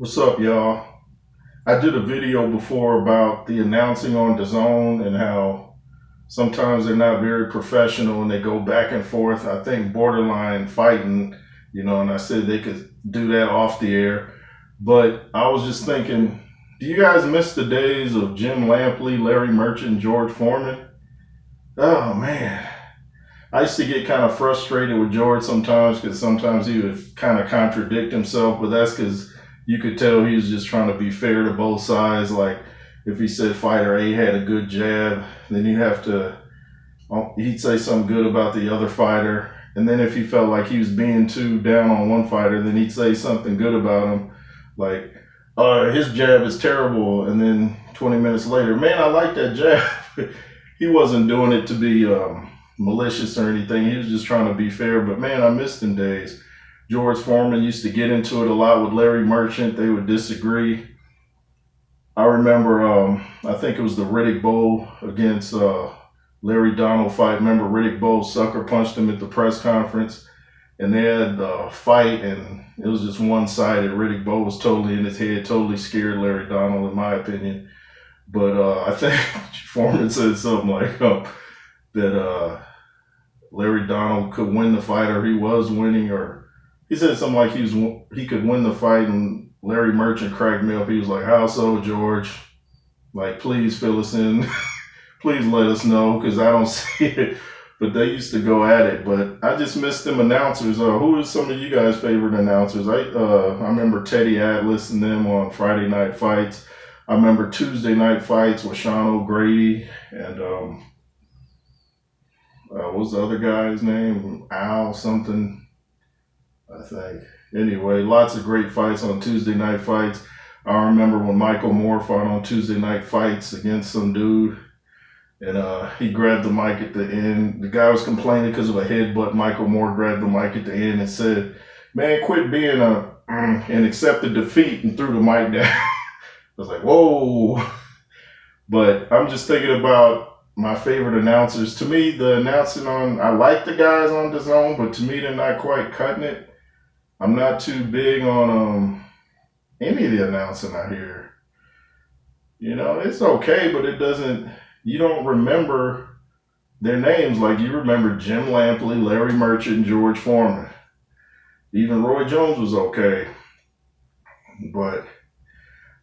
What's up, y'all? I did a video before about the announcing on DAZN and how sometimes they're not very professional and they go back and forth. I think borderline fighting, and I said they could do that off the air. But I was just thinking, do you guys miss the days of Jim Lampley, Larry Merchant, George Foreman? Oh, man. I used to get kind of frustrated with George sometimes because sometimes he would kind of contradict himself, but that's because you could tell he was just trying to be fair to both sides. Like if he said fighter A had a good jab, then he'd say something good about the other fighter. And then if he felt like he was being too down on one fighter, then he'd say something good about him. Like, his jab is terrible. And then 20 minutes later, man, I like that jab. He wasn't doing it to be malicious or anything. He was just trying to be fair. But man, I missed them days. George Foreman used to get into it a lot with Larry Merchant. They would disagree. I remember, I think it was the Riddick Bowe against Larry Donald fight. Remember Riddick Bowe sucker punched him at the press conference, and they had a fight, and it was just one-sided. Riddick Bowe was totally in his head, totally scared Larry Donald, in my opinion. But I think Foreman said something like that Larry Donald could win the fight, or he was winning, or he said something like he could win the fight, and Larry Merchant cracked me up. He was like, "How so, George? Like, please fill us in. Please let us know, because I don't see it." But they used to go at it. But I just miss them announcers. Who are some of you guys' favorite announcers? I remember Teddy Atlas and them on Friday Night Fights. I remember Tuesday Night Fights with Sean O'Grady and what was the other guy's name? Al something, I think. Anyway, lots of great fights on Tuesday Night Fights. I remember when Michael Moore fought on Tuesday Night Fights against some dude, and he grabbed the mic at the end. The guy was complaining because of a headbutt. Michael Moore grabbed the mic at the end and said, "Man, quit being and accepted defeat," and threw the mic down. I was like, whoa. But I'm just thinking about my favorite announcers. To me, I like the guys on DAZN, but to me, they're not quite cutting it. I'm not too big on any of the announcing I hear. It's okay, but you don't remember their names like you remember Jim Lampley, Larry Merchant, and George Foreman. Even Roy Jones was okay. But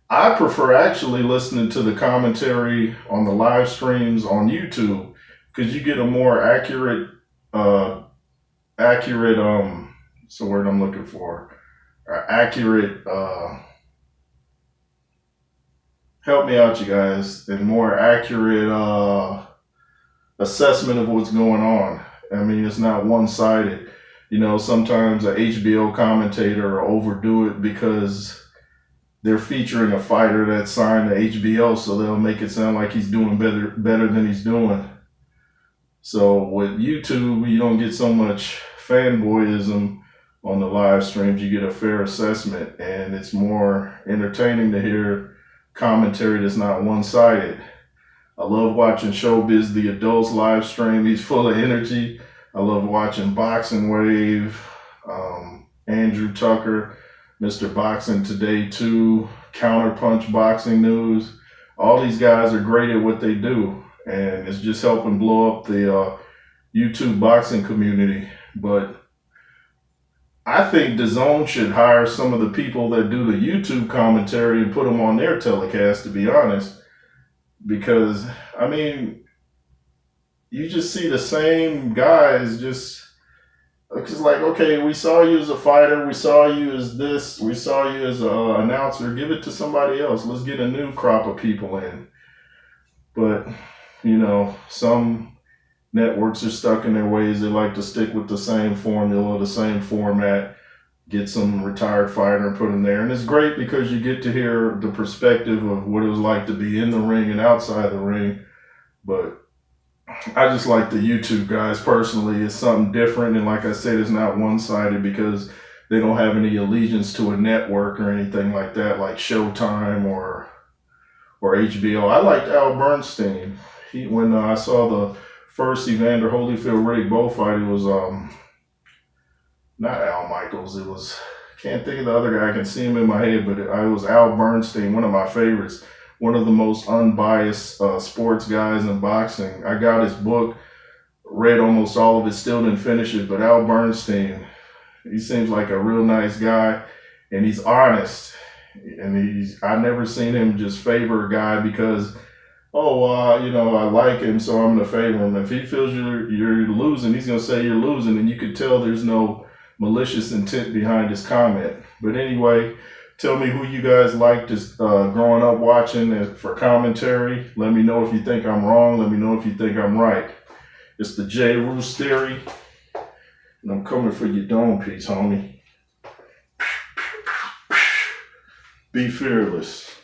I prefer actually listening to the commentary on the live streams on YouTube, because you get a more accurate, what's the word I'm looking for? Accurate, help me out, you guys, and more accurate assessment of what's going on. I mean, it's not one-sided. Sometimes a HBO commentator will overdo it because they're featuring a fighter that's signed to HBO, so they'll make it sound like he's doing better than he's doing. So with YouTube, you don't get so much fanboyism on the live streams. You get a fair assessment, and it's more entertaining to hear commentary that's not one-sided. I love watching Showbiz the Adults live stream. He's full of energy. I love watching Boxing Wave, Andrew Tucker, Mr. Boxing Today 2, Counterpunch Boxing News. All these guys are great at what they do, and it's just helping blow up the YouTube boxing community. But I think DAZN should hire some of the people that do the YouTube commentary and put them on their telecast, to be honest. Because, I mean, you just see the same guys just... It's like, okay, we saw you as a fighter, we saw you as this, we saw you as an announcer. Give it to somebody else. Let's get a new crop of people in. But, some networks are stuck in their ways. They like to stick with the same formula, the same format, get some retired fighter and put them there. And it's great because you get to hear the perspective of what it was like to be in the ring and outside the ring. But I just like the YouTube guys personally. It's something different, and like I said, it's not one-sided because they don't have any allegiance to a network or anything like that, like Showtime or HBO. I liked Al Bernstein. When I saw the first Evander Holyfield Riddick Bowe fight, it was not Al Michaels. It was can't think of the other guy. I can see him in my head, but it was Al Bernstein, one of my favorites, one of the most unbiased sports guys in boxing. I got his book, read almost all of it, still didn't finish it, but Al Bernstein, he seems like a real nice guy, and he's honest. And I've never seen him just favor a guy because, I like him, so I'm going to favor him. If he feels you're losing, he's going to say you're losing, and you could tell there's no malicious intent behind his comment. But anyway, tell me who you guys liked as growing up watching for commentary. Let me know if you think I'm wrong. Let me know if you think I'm right. It's the J. Roos Theory, and I'm coming for your dome piece, homie. Be fearless.